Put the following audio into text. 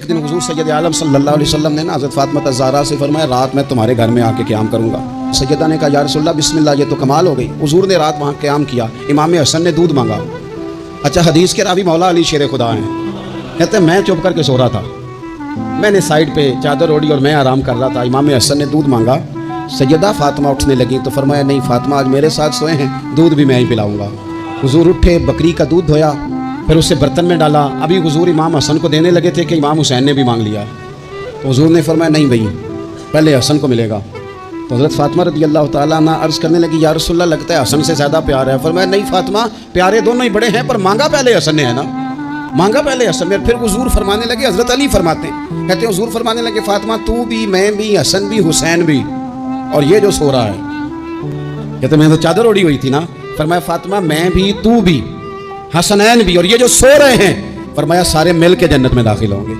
एक दिन हुजूर सैयद आलम सल्लल्लाहु अलैहि वसल्लम ने ना हज़रत फ़ातिमा ज़हरा से फरमाया, रात मैं तुम्हारे घर में आके क़याम करूँगा। सैयदा ने कहा, या रसूलल्लाह बिस्मिल्लाह, ये तो कमाल हो गई। हुजूर ने रात वहाँ क़याम किया। इमाम हसन ने दूध मांगा। अच्छा, हदीस के रावी मौला अली शेर खुदा हैं, कहते हैं मैं चुप करके सो रहा था, मैंने साइड पे चादर ओढ़ी और मैं आराम कर रहा था। इमाम हसन ने दूध मांगा। सैयदा फ़ातिमा उठने लगी तो फरमाया, नहीं फ़ातिमा आज मेरे साथ सोए हैं, दूध भी मैं ही पिलाऊंगा। हुजूर उठे, बकरी का दूध धोया, फिर उसे बर्तन में डाला। अभी हुजूर इमाम हसन को देने लगे थे कि इमाम हुसैन ने भी मांग लिया। तो हुजूर ने फरमाया, नहीं भाई, पहले हसन को मिलेगा। तो हज़रत फ़ातिमा रज़ी अल्लाह तआला अन्हा अर्ज़ करने लगी, या रसूलल्लाह लगता है हसन से ज़्यादा प्यार है। फरमाया, नहीं फ़ातिमा, प्यारे दोनों ही बड़े हैं, पर मांगा पहले हसन ने है ना, मांगा पहले हसन ने। फिर हुजूर फरमाने लगे, हज़रत अली फरमाते हैं, कहते हैं हुजूर फरमाने लगे, फ़ातिमा तू भी, मैं भी, हसन भी, हुसैन भी, और ये जो सो रहा है, कहते मैं तो चादर ओढ़ी हुई थी ना। फरमाया, फ़ातिमा मैं भी, तू भी, हसनैन भी, और ये जो सो रहे हैं, फरमाया सारे मिल के जन्नत में दाखिल होंगे।